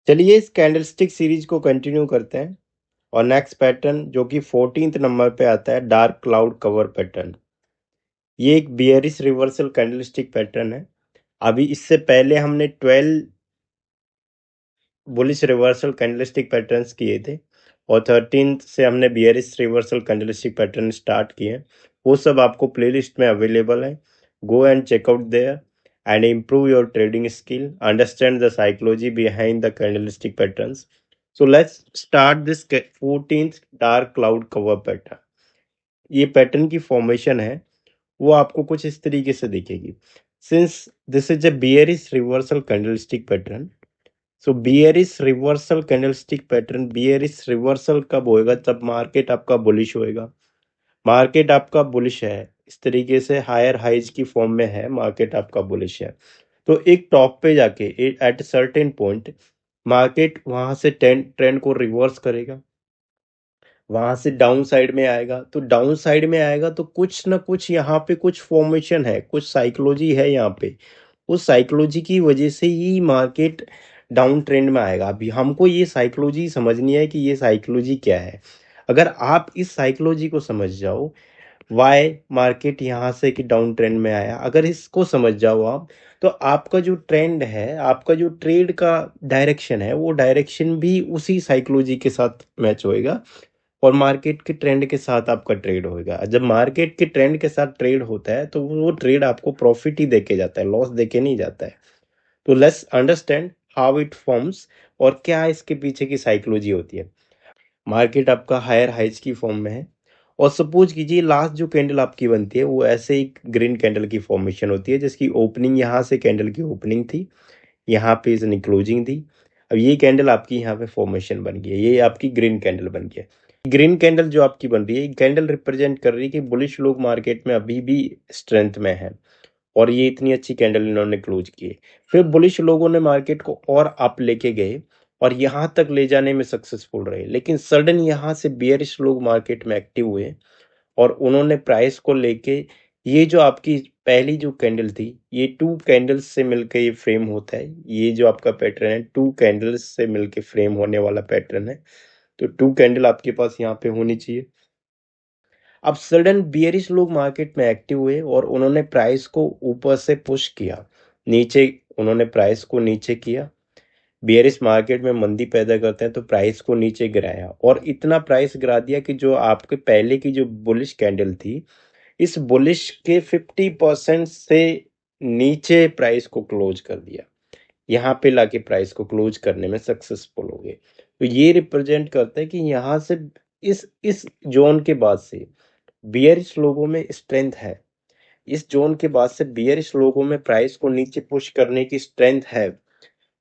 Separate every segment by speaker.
Speaker 1: चलिए इस candlestick series को कंटिन्यू करते हैं और नेक्स्ट पैटर्न जो कि 14th नंबर पे आता है डार्क क्लाउड कवर पैटर्न। ये एक बियरिश रिवर्सल कैंडलस्टिक पैटर्न है। अभी इससे पहले हमने 12 बुलिश रिवर्सल कैंडलस्टिक पैटर्न्स किए थे और 13 से हमने bearish reversal candlestick pattern start किए। वो सब आपको प्लेलिस्ट में अवेलेबल है। Go and check out there and improve your trading skill, understand the psychology behind the candlestick patterns. So let's start this 14th dark cloud cover pattern. ये pattern की formation है वो आपको कुछ इस तरीके से दिखेगी। Since this is a bearish reversal candlestick pattern, so bearish reversal candlestick pattern, bearish reversal कब होएगा? तब मार्केट आपका बुलिश होएगा। मार्केट आपका बुलिश है इस तरीके से हायर हाइज की फॉर्म में है, मार्केट आपका बुलिश है। तो एक टॉप पे जाके एट सर्टेन पॉइंट मार्केट वहां से ट्रेंड को रिवर्स करेगा, वहां से डाउन साइड में आएगा। तो डाउन साइड में आएगा तो कुछ ना कुछ यहाँ पे कुछ फॉर्मेशन है, कुछ साइकोलॉजी है यहाँ पे। उस साइकोलॉजी की वजह से ही मार्केट डाउन ट्रेंड में आएगा। अभी हमको ये साइकोलॉजी समझनी है कि ये साइकोलॉजी क्या है। अगर आप इस साइकोलॉजी को समझ जाओ, वाई मार्केट यहाँ से कि डाउन ट्रेंड में आया, अगर इसको समझ जाओ आप, तो आपका जो ट्रेंड है, आपका जो ट्रेड का डायरेक्शन है, वो डायरेक्शन भी उसी साइकोलॉजी के साथ मैच होएगा और मार्केट के ट्रेंड के साथ आपका ट्रेड होएगा। जब मार्केट के ट्रेंड के साथ ट्रेड होता है तो वो ट्रेड आपको प्रॉफिट ही देके जाता है, लॉस देके नहीं जाता है। तो let's understand how it forms और क्या इसके पीछे की साइकोलॉजी होती है। मार्केट आपका हायर हाइज की फॉर्म में है और सपोज कीजिए लास्ट जो कैंडल आपकी बनती है वो ऐसे एक ग्रीन कैंडल की फॉर्मेशन होती है जिसकी ओपनिंग यहाँ से कैंडल की ओपनिंग थी, यहाँ पे इसने क्लोजिंग थी। अब ये कैंडल आपकी यहाँ पे फॉर्मेशन बन गई है, ये आपकी ग्रीन कैंडल बन गई है। ग्रीन कैंडल जो आपकी बन रही है, कैंडल रिप्रेजेंट कर रही है कि बुलिश लोग मार्केट में अभी भी स्ट्रेंथ में है और ये इतनी अच्छी कैंडल इन्होंने क्लोज की है। फिर बुलिश लोगों ने मार्केट को और अप लेके गए और यहाँ तक ले जाने में सक्सेसफुल रहे, लेकिन सडन यहाँ से बियरिश लोग मार्केट में एक्टिव हुए और उन्होंने प्राइस को लेके, ये जो आपकी पहली जो कैंडल थी, ये 2 कैंडल्स से मिलकर ये फ्रेम होता है। ये जो आपका पैटर्न है 2 कैंडल्स से मिलकर फ्रेम होने वाला पैटर्न है। तो 2 कैंडल आपके पास यहाँ पे होनी चाहिए। अब सडन बियरिश लोग मार्केट में एक्टिव हुए और उन्होंने प्राइस को ऊपर से पुश किया, नीचे उन्होंने प्राइस को नीचे किया। बियरिश मार्केट में मंदी पैदा करते हैं तो प्राइस को नीचे गिराया और इतना प्राइस गिरा दिया कि जो आपके पहले की जो बुलिश कैंडल थी, इस बुलिश के 50% से नीचे प्राइस को क्लोज कर दिया। यहाँ पे लाके प्राइस को क्लोज करने में सक्सेसफुल हो गए। तो ये रिप्रेजेंट करता है कि यहाँ से इस जोन के बाद से बियरिश लोगों में स्ट्रेंथ है। इस जोन के बाद से बियरिश लोगों में प्राइस को नीचे पुश करने की स्ट्रेंथ है।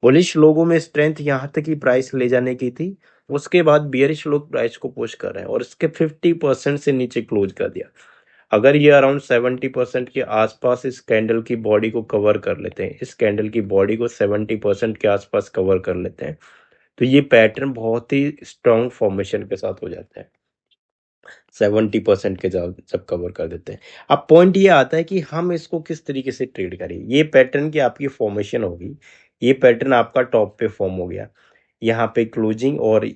Speaker 1: बुलिश लोगों में स्ट्रेंथ यहाँ तक ही प्राइस ले जाने की थी, उसके बाद बियरिश लोग प्राइस को पुश कर रहे हैं और इसके 50% से नीचे क्लोज कर दिया। अगर ये अराउंड 70% के आसपास इस कैंडल की बॉडी को कवर कर लेते हैं, इस कैंडल की बॉडी को 70% के आसपास कवर कर लेते हैं, तो ये पैटर्न बहुत ही स्ट्रॉन्ग फॉर्मेशन के साथ हो जाता है। 70% के जब कवर कर देते हैं। अब पॉइंट ये आता है कि हम इसको किस तरीके से ट्रेड करें। ये पैटर्न की आपकी फॉर्मेशन होगी, ये पैटर्न आपका टॉप पे फॉर्म हो गया, यहाँ पे क्लोजिंग और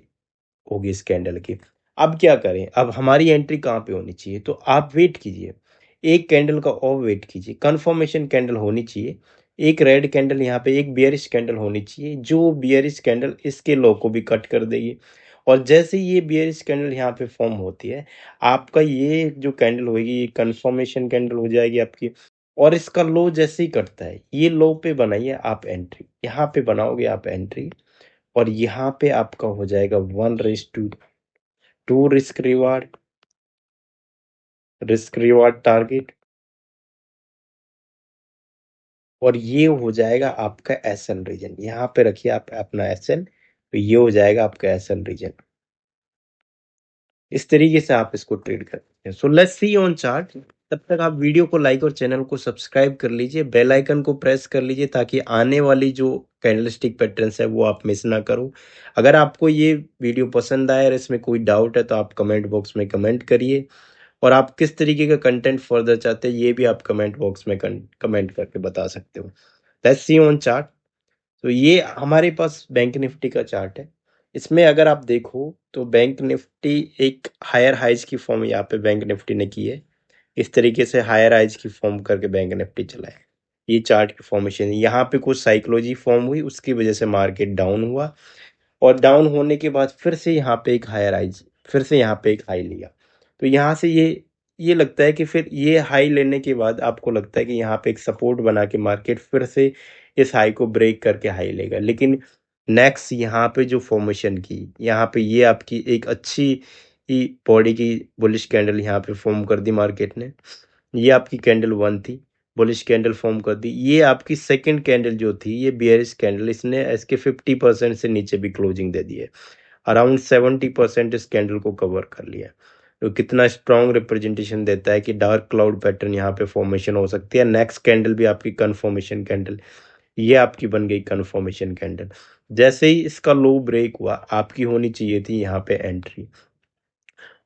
Speaker 1: होगी इस कैंडल की। अब क्या करें, अब हमारी एंट्री कहाँ पे होनी चाहिए? तो आप वेट कीजिए, एक कैंडल का और वेट कीजिए, कंफर्मेशन कैंडल होनी चाहिए। एक रेड कैंडल यहाँ पे, एक बियरिश कैंडल होनी चाहिए, जो बियरिश कैंडल इसके लो को भी कट कर देगी। और जैसे ही ये बियरिश कैंडल यहाँ पे फॉर्म होती है, आपका ये जो कैंडल होगी ये कंफर्मेशन कैंडल हो जाएगी आपकी। और इसका लो जैसे ही कटता है, ये लो पे बनाइए आप एंट्री, यहाँ पे बनाओगे आप एंट्री और यहाँ पे आपका हो जाएगा 1:2 रिस्क रिवार्ड टारगेट और ये हो जाएगा आपका एसएल रीजन। यहाँ पे रखिए आप अपना एसएल, तो ये हो जाएगा आपका एसएल रीजन। इस तरीके से आप इसको ट्रेड करते हैं। So let's see on chart. तब तक आप वीडियो को लाइक और चैनल को सब्सक्राइब कर लीजिए, बेल आइकन को प्रेस कर लीजिए ताकि आने वाली जो कैंडलस्टिक पैटर्न्स है वो आप मिस ना करो। अगर आपको ये वीडियो पसंद आया और इसमें कोई डाउट है तो आप कमेंट बॉक्स में कमेंट करिए और आप किस तरीके का कंटेंट फर्दर चाहते हैं ये भी आप कमेंट बॉक्स में कमेंट करके बता सकते हो। Let's see on chart. तो ये हमारे पास बैंक निफ्टी का चार्ट है। इसमें अगर आप देखो तो बैंक निफ्टी एक हायर हाइज की फॉर्म यहाँ पे बैंक निफ्टी ने की है। इस तरीके से हायर हाइज की फॉर्म करके बैंक निफ्टी चला है। ये चार्ट की फॉर्मेशन है। यहाँ पे कुछ साइकोलॉजी फॉर्म हुई, उसकी वजह से मार्केट डाउन हुआ और डाउन होने के बाद फिर से यहाँ पे एक हायर हाई, फिर से यहाँ पे एक हाई लिया। तो यहाँ से ये लगता है कि फिर ये हाई लेने के बाद आपको लगता है कि यहाँ पे एक सपोर्ट बना के मार्केट फिर से इस हाई को ब्रेक करके हाई लेगा। लेकिन नेक्स्ट यहाँ पे जो फॉर्मेशन की, यहाँ पे ये आपकी एक अच्छी बॉडी की बुलिश कैंडल यहाँ पे फॉर्म कर दी मार्केट ने। ये आपकी कैंडल 1 थी, बुलिश कैंडल फॉर्म कर दी। ये आपकी सेकंड कैंडल जो थी, ये बियरिश कैंडल, इसने इसके 50% से नीचे भी क्लोजिंग दे दी है। अराउंड 70% इस कैंडल को कवर कर लिया। तो कितना स्ट्रॉन्ग रिप्रेजेंटेशन देता है कि डार्क क्लाउड पैटर्न यहाँ पे फॉर्मेशन हो सकती है। नेक्स्ट कैंडल भी आपकी कन्फर्मेशन कैंडल, ये आपकी बन गई कन्फर्मेशन कैंडल। जैसे ही इसका लो ब्रेक हुआ, आपकी होनी चाहिए थी यहाँ पे एंट्री,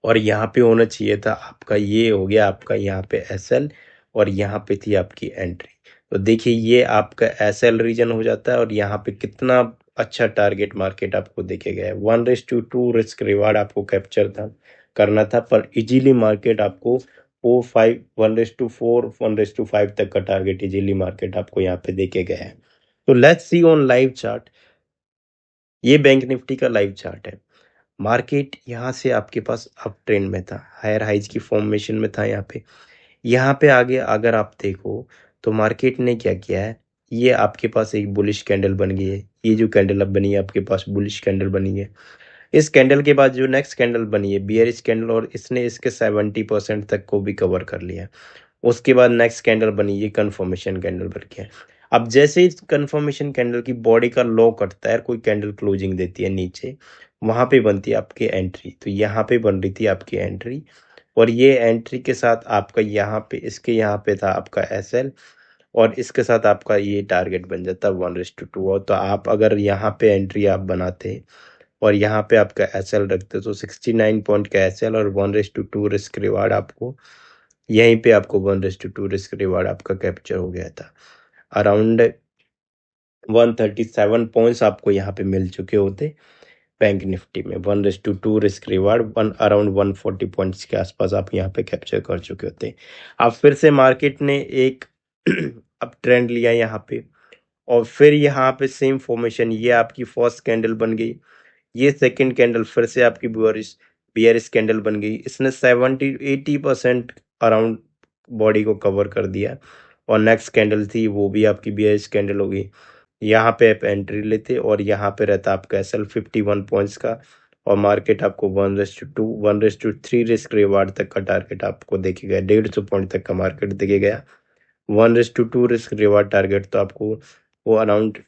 Speaker 1: और यहाँ पे होना चाहिए था आपका, ये हो गया आपका यहाँ पे एसएल, और यहाँ पे थी आपकी एंट्री। तो देखिए ये आपका एसएल रीजन हो जाता है, और यहाँ पे कितना अच्छा टारगेट मार्केट आपको देखे गया है। 1:2 रिस्क रिवार्ड आपको कैप्चर था करना था, पर इजीली मार्केट आपको 1:4 1:5 तक का टारगेट इजीली मार्केट आपको यहाँ पे देखे गया है। तो let's see on live chart. ये बैंक निफ्टी का लाइव चार्ट है। मार्केट यहाँ से आपके पास अप ट्रेंड में था, हायर हाइज की फॉर्मेशन में था यहाँ पे आगे अगर आप देखो तो मार्केट ने क्या किया है, ये आपके पास एक बुलिश कैंडल बन गई है। ये जो कैंडल अब बनी है आपके पास बुलिश कैंडल बनी है। इस कैंडल के बाद जो नेक्स्ट कैंडल बनी है बियरिश कैंडल, और इसने इसके 70% तक को भी कवर कर लिया। उसके बाद नेक्स्ट कैंडल बनी, ये कंफर्मेशन कैंडल बन के। अब जैसे इस कंफर्मेशन कैंडल की बॉडी का लो कटता है, कोई कैंडल क्लोजिंग देती है नीचे, वहां पे बनती है आपकी एंट्री। तो यहाँ पे बन रही थी आपकी एंट्री, और ये एंट्री के साथ आपका यहाँ पे, इसके यहाँ पे था आपका एसएल, और इसके साथ आपका ये टारगेट बन जाता 1:2। और तो आप अगर यहाँ पे एंट्री आप बनाते और यहाँ पे आपका एसएल रखते तो 69 पॉइंट का एसएल और 1:2 रिस्क रिवार्ड आपको यहीं पे आपको 1:2 रिस्क रिवार्ड आपका कैप्चर हो गया था। अराउंड 137 पॉइंट्स आपको यहाँ पे मिल चुके होते बैंक निफ्टी में। 1:2 रिस्क रिवार्ड अराउंड 140 पॉइंट्स के आसपास आप यहाँ पे कैप्चर कर चुके होते। अब फिर से मार्केट ने एक अप ट्रेंड लिया यहाँ पे, और फिर यहाँ पे सेम फॉर्मेशन, ये आपकी फर्स्ट कैंडल बन गई। ये सेकंड कैंडल फिर से आपकी बियरिश कैंडल बन गई। इसने 70-80% अराउंड बॉडी को कवर कर दिया, और नेक्स्ट कैंडल थी वो भी आपकी बियरिश कैंडल होगी। यहाँ पे आप एंट्री लेते और यहाँ पे रहता आपका एसएल 51 पॉइंट्स का, और मार्केट आपको 1:2 1:3 रिस्क रिवार्ड तक का टारगेट आपको देखे गया। 150 पॉइंट तक का मार्केट देखे गया। 1:2 रिस्क रिवार्ड टारगेट तो आपको वो अराउंड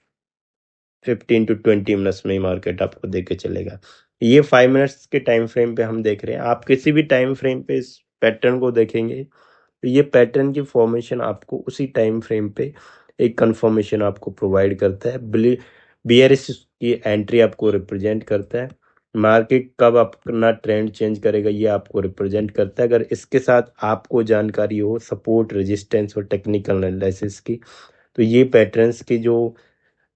Speaker 1: 15 to 20 मिनट्स में ही मार्केट आपको देके चलेगा। ये 5 मिनट्स के टाइम फ्रेम पे हम देख रहे हैं। आप किसी भी टाइम फ्रेम पे इस पैटर्न को देखेंगे तो ये पैटर्न की फॉर्मेशन आपको उसी टाइम फ्रेम पे एक कंफर्मेशन आपको प्रोवाइड करता है। बियरिश की एंट्री आपको रिप्रेजेंट करता है। मार्केट कब अपना ट्रेंड चेंज करेगा ये आपको रिप्रेजेंट करता है। अगर इसके साथ आपको जानकारी हो सपोर्ट, रेजिस्टेंस और टेक्निकल एनालिसिस की, तो ये पैटर्न्स की जो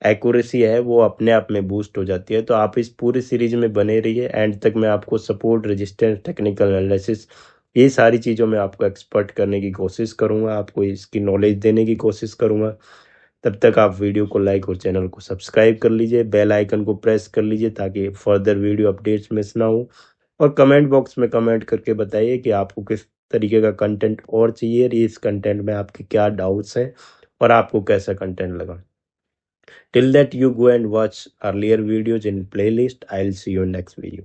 Speaker 1: एक्यूरेसी है वो अपने आप में बूस्ट हो जाती है। तो आप इस पूरी सीरीज में बने रहिए, एंड तक मैं आपको सपोर्ट, रेजिस्टेंस, टेक्निकल एनालिसिस, ये सारी चीज़ों में आपको एक्सपर्ट करने की कोशिश करूंगा, आपको इसकी नॉलेज देने की कोशिश करूंगा। तब तक आप वीडियो को लाइक और चैनल को सब्सक्राइब कर लीजिए, बेल आइकन को प्रेस कर लीजिए ताकि फर्दर वीडियो अपडेट्स मिस ना हो। और कमेंट बॉक्स में कमेंट करके बताइए कि आपको किस तरीके का कंटेंट और चाहिए, इस कंटेंट में आपके क्या डाउट्स हैं और आपको कैसा कंटेंट लगा। Till that, you go and watch earlier videos in playlist. I'll see you in next video.